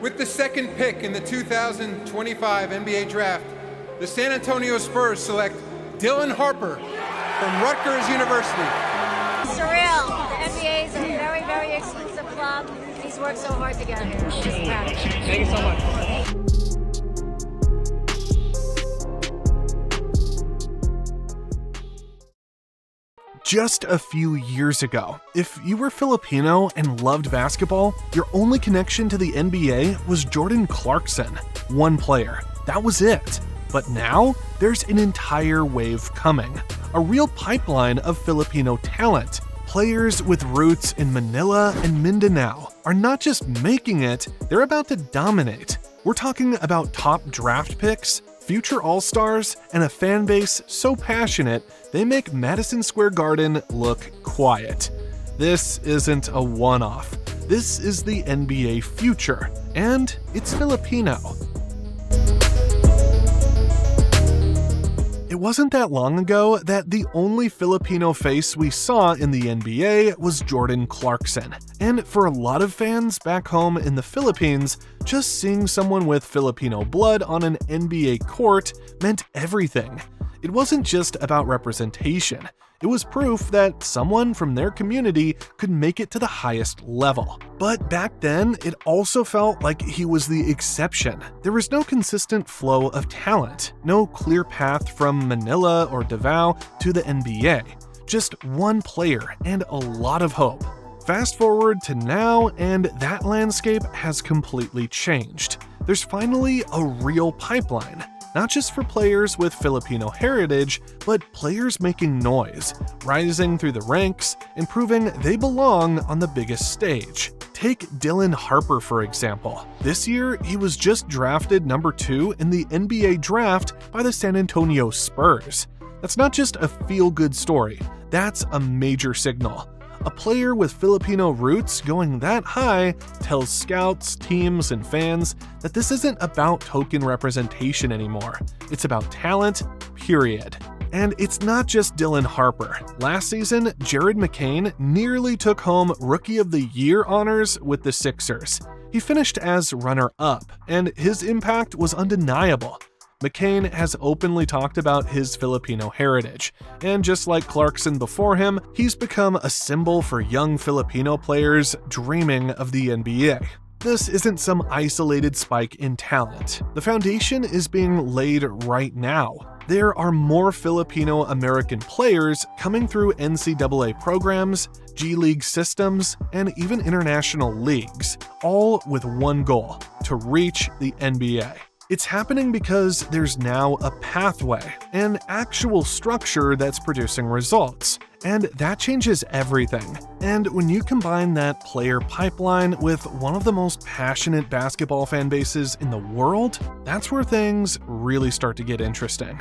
With the second pick in the 2025 NBA Draft, the San Antonio Spurs select Dylan Harper from Rutgers University. Surreal. The NBA is a very, very exclusive club. He's worked so hard to get here. Thank you so much. Just a few years ago, if you were Filipino and loved basketball, your only connection to the NBA was Jordan Clarkson. One player. That was it. But now, there's an entire wave coming. A real pipeline of Filipino talent. Players with roots in Manila and Mindanao are not just making it, they're about to dominate. We're talking about top draft picks, future all-stars, and a fan base so passionate they make Madison Square Garden look quiet. This isn't a one-off. This is the NBA future, and it's Filipino. It wasn't that long ago that the only Filipino face we saw in the NBA was Jordan Clarkson. And for a lot of fans back home in the Philippines, just seeing someone with Filipino blood on an NBA court meant everything. It wasn't just about representation. It was proof that someone from their community could make it to the highest level. But back then, it also felt like he was the exception. There was no consistent flow of talent, no clear path from Manila or Davao to the NBA. Just one player and a lot of hope. Fast forward to now, and that landscape has completely changed. There's finally a real pipeline. Not just for players with Filipino heritage, but players making noise, rising through the ranks, and proving they belong on the biggest stage. Take Dylan Harper, for example. This year, he was just drafted number 2 in the NBA draft by the San Antonio Spurs. That's not just a feel-good story, that's a major signal. A player with Filipino roots going that high tells scouts, teams, and fans that this isn't about token representation anymore. It's about talent, period. And it's not just Dylan Harper. Last season, McCain nearly took home Rookie of the Year honors with the Sixers. He finished as runner-up, and his impact was undeniable. McCain has openly talked about his Filipino heritage, and just like Clarkson before him, he's become a symbol for young Filipino players dreaming of the NBA. This isn't some isolated spike in talent. The foundation is being laid right now. There are more Filipino-American players coming through NCAA programs, G League systems, and even international leagues, all with one goal: to reach the NBA. It's happening because there's now a pathway, an actual structure that's producing results, and that changes everything. And when you combine that player pipeline with one of the most passionate basketball fan bases in the world, that's where things really start to get interesting.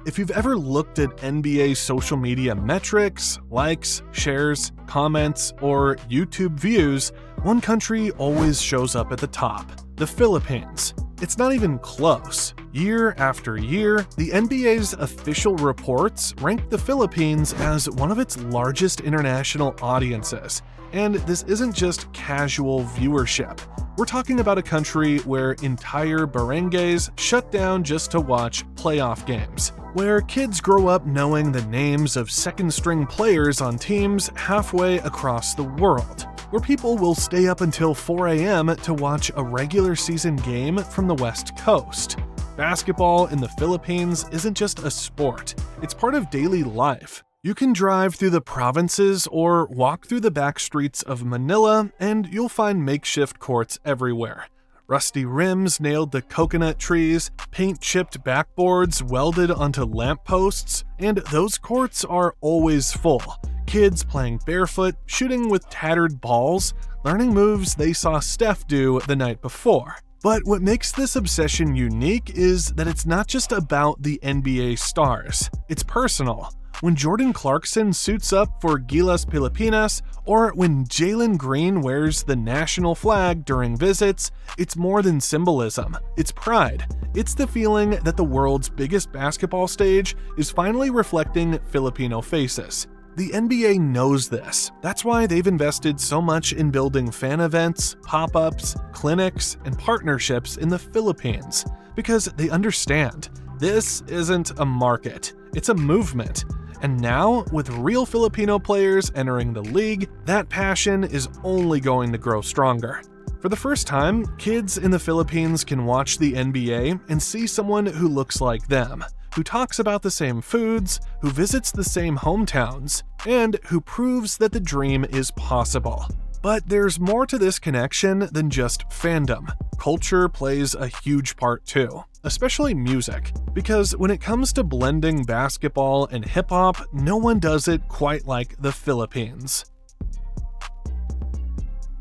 If you've ever looked at NBA social media metrics, likes, shares, comments, or YouTube views, one country always shows up at the top: the Philippines. It's not even close. Year after year, the NBA's official reports rank the Philippines as one of its largest international audiences. And this isn't just casual viewership. We're talking about a country where entire barangays shut down just to watch playoff games, where kids grow up knowing the names of second-string players on teams halfway across the world, where people will stay up until 4 a.m. to watch a regular season game from the West Coast. Basketball in the Philippines isn't just a sport, it's part of daily life. You can drive through the provinces or walk through the back streets of Manila, and you'll find makeshift courts everywhere. Rusty rims nailed to coconut trees, paint-chipped backboards welded onto lampposts, and those courts are always full. Kids playing barefoot, shooting with tattered balls, learning moves they saw Steph do the night before. But what makes this obsession unique is that it's not just about the NBA stars. It's personal. When Jordan Clarkson suits up for Gilas Pilipinas, or when Jalen Green wears the national flag during visits, it's more than symbolism. It's pride. It's the feeling that the world's biggest basketball stage is finally reflecting Filipino faces. The NBA knows this. That's why they've invested so much in building fan events, pop-ups, clinics, and partnerships in the Philippines, because they understand this isn't a market, it's a movement. And now, with real Filipino players entering the league, that passion is only going to grow stronger. For the first time, kids in the Philippines can watch the NBA and see someone who looks like them, who talks about the same foods, who visits the same hometowns, and who proves that the dream is possible. But there's more to this connection than just fandom. Culture plays a huge part too, especially music, because when it comes to blending basketball and hip-hop, no one does it quite like the Philippines.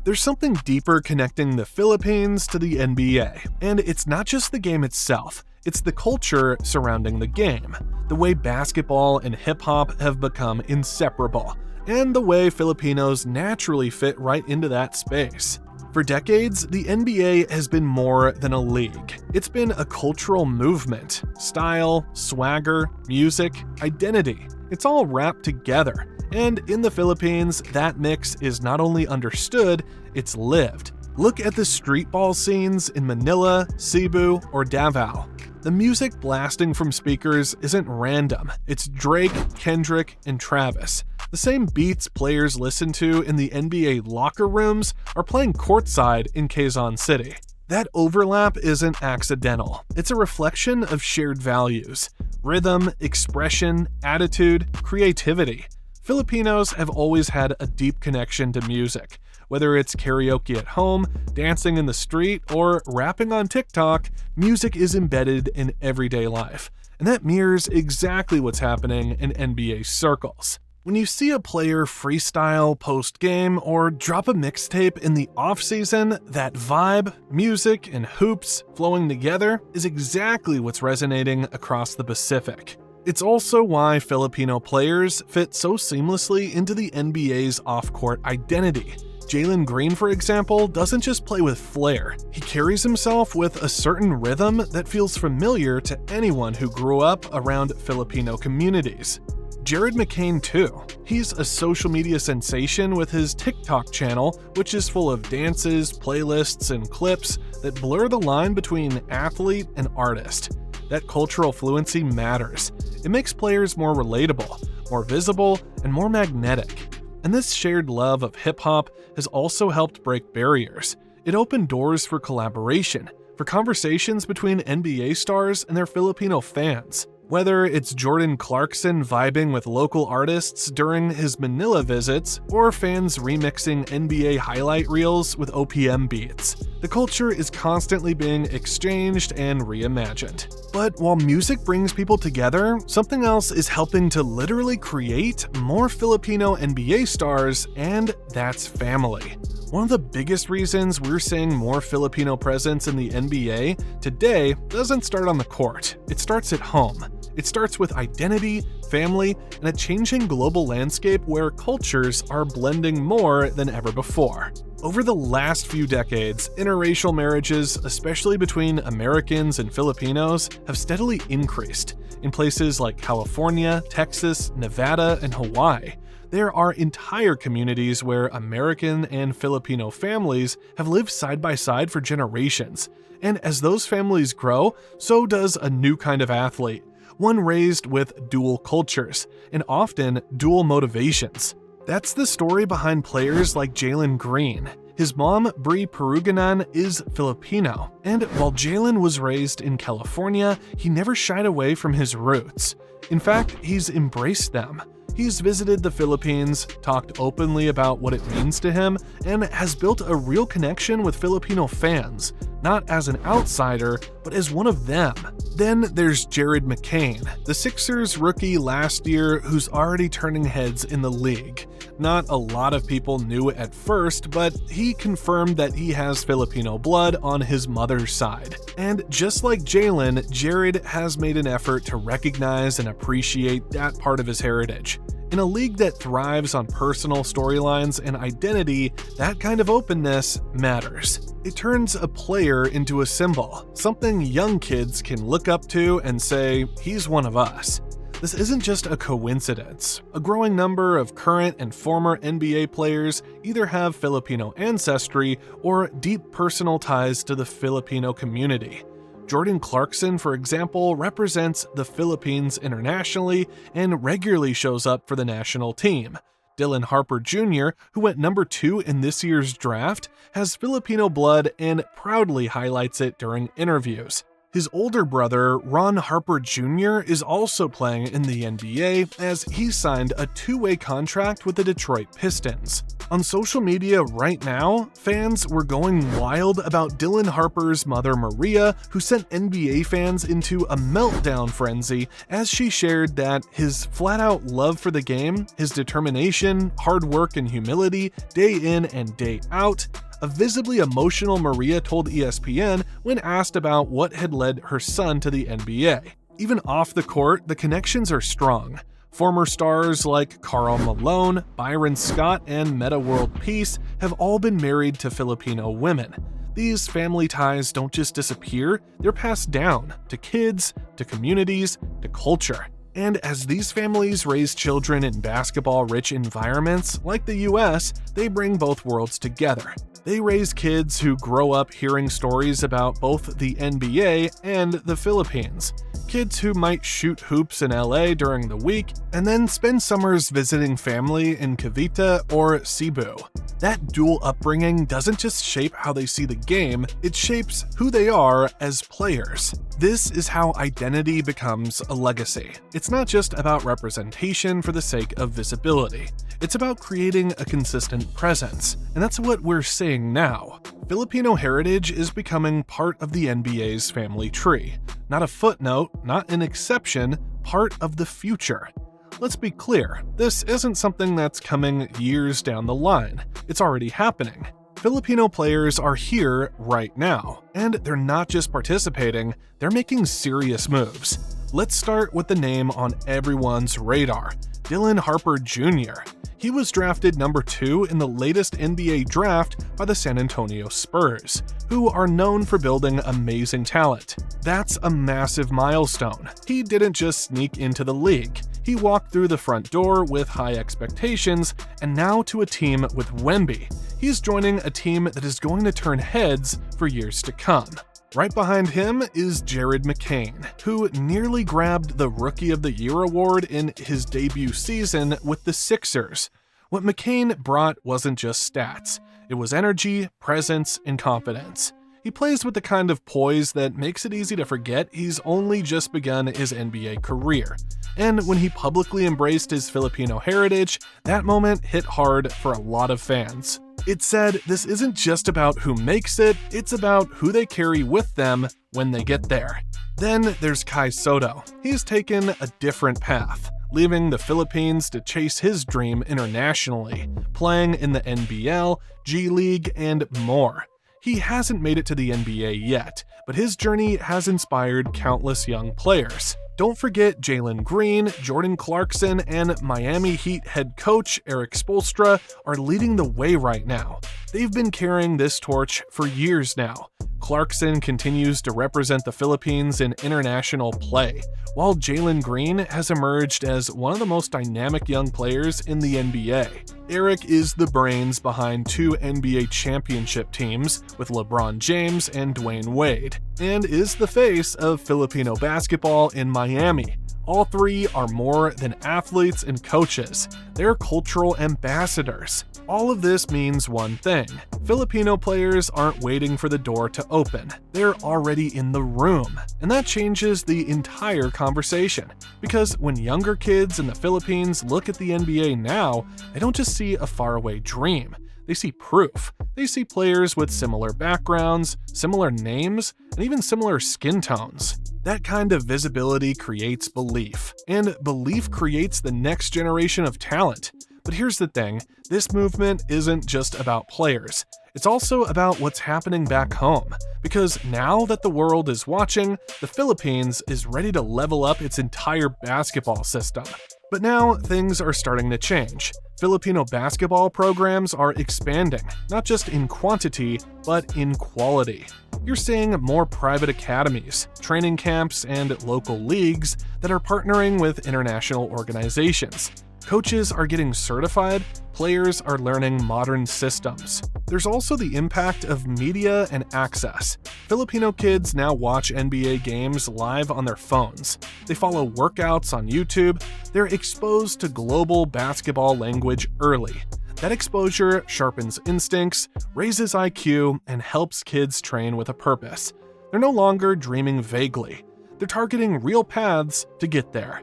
There's something deeper connecting the Philippines to the NBA, and it's not just the game itself, it's the culture surrounding the game, the way basketball and hip-hop have become inseparable, and the way Filipinos naturally fit right into that space. For decades, the NBA has been more than a league. It's been a cultural movement. Style, swagger, music, identity. It's all wrapped together. And in the Philippines, that mix is not only understood, it's lived. Look at the street ball scenes in Manila, Cebu, or Davao. The music blasting from speakers isn't random. It's Drake, Kendrick, and Travis. The same beats players listen to in the NBA locker rooms are playing courtside in Quezon City. That overlap isn't accidental. It's a reflection of shared values: rhythm, expression, attitude, creativity. Filipinos have always had a deep connection to music. Whether it's karaoke at home, dancing in the street, or rapping on TikTok, music is embedded in everyday life. And that mirrors exactly what's happening in NBA circles. When you see a player freestyle post-game or drop a mixtape in the off-season, that vibe, music, and hoops flowing together is exactly what's resonating across the Pacific. It's also why Filipino players fit so seamlessly into the NBA's off-court identity. Jalen Green, for example, doesn't just play with flair. He carries himself with a certain rhythm that feels familiar to anyone who grew up around Filipino communities. Jared McCain too. He's a social media sensation with his TikTok channel, which is full of dances, playlists, and clips that blur the line between athlete and artist. That cultural fluency matters. It makes players more relatable, more visible, and more magnetic. And this shared love of hip-hop has also helped break barriers. It opened doors for collaboration, for conversations between NBA stars and their Filipino fans. Whether it's Jordan Clarkson vibing with local artists during his Manila visits, or fans remixing NBA highlight reels with OPM beats, the culture is constantly being exchanged and reimagined. But while music brings people together, something else is helping to literally create more Filipino NBA stars, and that's family. One of the biggest reasons we're seeing more Filipino presence in the NBA today doesn't start on the court. It starts at home. It starts with identity, family, and a changing global landscape where cultures are blending more than ever before. Over the last few decades, interracial marriages, especially between Americans and Filipinos, have steadily increased. In places like California, Texas, Nevada, and Hawaii, there are entire communities where American and Filipino families have lived side by side for generations. And as those families grow, so does a new kind of athlete, one raised with dual cultures, and often dual motivations. That's the story behind players like Jalen Green. His mom, Bri Peruganan, is Filipino, and while Jalen was raised in California, he never shied away from his roots. In fact, he's embraced them. He's visited the Philippines, talked openly about what it means to him, and has built a real connection with Filipino fans, not as an outsider, but as one of them. Then there's Jared McCain, the Sixers rookie last year who's already turning heads in the league. Not a lot of people knew at first, but he confirmed that he has Filipino blood on his mother's side. And just like Jalen, Jared has made an effort to recognize and appreciate that part of his heritage. In a league that thrives on personal storylines and identity, that kind of openness matters. It turns a player into a symbol, something young kids can look up to and say, he's one of us. This isn't just a coincidence. A growing number of current and former NBA players either have Filipino ancestry or deep personal ties to the Filipino community. Jordan Clarkson, for example, represents the Philippines internationally and regularly shows up for the national team. Dylan Harper Jr., who went number 2 in this year's draft, has Filipino blood and proudly highlights it during interviews. His older brother, Ron Harper Jr., is also playing in the NBA as he signed a 2-way contract with the Detroit Pistons. On social media right now, fans were going wild about Dylan Harper's mother Maria, who sent NBA fans into a meltdown frenzy as she shared that his flat-out love for the game, his determination, hard work, and humility, day in and day out. A visibly emotional Maria told ESPN when asked about what had led her son to the NBA. Even off the court, the connections are strong. Former stars like Karl Malone, Byron Scott, and Meta World Peace have all been married to Filipino women. These family ties don't just disappear, they're passed down to kids, to communities, to culture. And as these families raise children in basketball-rich environments like the US, they bring both worlds together. They raise kids who grow up hearing stories about both the NBA and the Philippines. Kids who might shoot hoops in LA during the week and then spend summers visiting family in Cavite or Cebu. That dual upbringing doesn't just shape how they see the game, it shapes who they are as players. This is how identity becomes a legacy. It's not just about representation for the sake of visibility. It's about creating a consistent presence, and that's what we're seeing now. Filipino heritage is becoming part of the NBA's family tree. Not a footnote, not an exception, part of the future. Let's be clear, this isn't something that's coming years down the line. It's already happening. Filipino players are here right now, and they're not just participating, they're making serious moves. Let's start with the name on everyone's radar, Dylan Harper Jr. He was drafted number 2 in the latest NBA draft by the San Antonio Spurs, who are known for building amazing talent. That's a massive milestone. He didn't just sneak into the league. He walked through the front door with high expectations, and now to a team with Wemby. He's joining a team that is going to turn heads for years to come. Right behind him is Jared McCain, who nearly grabbed the Rookie of the Year award in his debut season with the Sixers. What McCain brought wasn't just stats, it was energy, presence, and confidence. He plays with the kind of poise that makes it easy to forget he's only just begun his NBA career. And when he publicly embraced his Filipino heritage, that moment hit hard for a lot of fans. It said this isn't just about who makes it, it's about who they carry with them when they get there. Then there's Kai Sotto. He's taken a different path, leaving the Philippines to chase his dream internationally, playing in the NBL, G League, and more. He hasn't made it to the NBA yet, but his journey has inspired countless young players. Don't forget Jalen Green, Jordan Clarkson, and Miami Heat head coach Erik Spoelstra are leading the way right now. They've been carrying this torch for years now. Clarkson continues to represent the Philippines in international play, while Jalen Green has emerged as one of the most dynamic young players in the NBA. Erik is the brains behind 2 NBA championship teams with LeBron James and Dwayne Wade, and is the face of Filipino basketball in Miami. All 3 are more than athletes and coaches. They're cultural ambassadors. All of this means one thing. Filipino players aren't waiting for the door to open. They're already in the room. And that changes the entire conversation. Because when younger kids in the Philippines look at the NBA now, they don't just see a faraway dream. They see proof. They see players with similar backgrounds, similar names, and even similar skin tones. That kind of visibility creates belief, and belief creates the next generation of talent. But here's the thing, this movement isn't just about players. It's also about what's happening back home. Because now that the world is watching, the Philippines is ready to level up its entire basketball system. But now things are starting to change. Filipino basketball programs are expanding, not just in quantity, but in quality. You're seeing more private academies, training camps, and local leagues that are partnering with international organizations. Coaches are getting certified, players are learning modern systems. There's also the impact of media and access. Filipino kids now watch NBA games live on their phones. They follow workouts on YouTube. They're exposed to global basketball language early. That exposure sharpens instincts, raises IQ, and helps kids train with a purpose. They're no longer dreaming vaguely. They're targeting real paths to get there.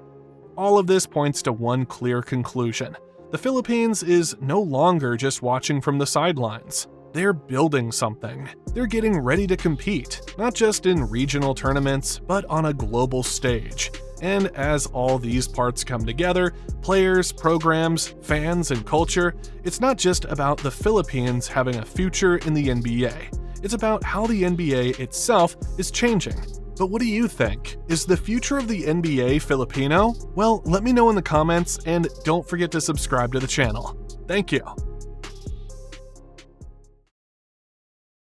All of this points to one clear conclusion. The Philippines is no longer just watching from the sidelines. They're building something. They're getting ready to compete, not just in regional tournaments, but on a global stage. And as all these parts come together, players, programs, fans, and culture, it's not just about the Philippines having a future in the NBA. It's about how the NBA itself is changing. But what do you think? Is the future of the NBA Filipino? Well, let me know in the comments, and don't forget to subscribe to the channel. Thank you.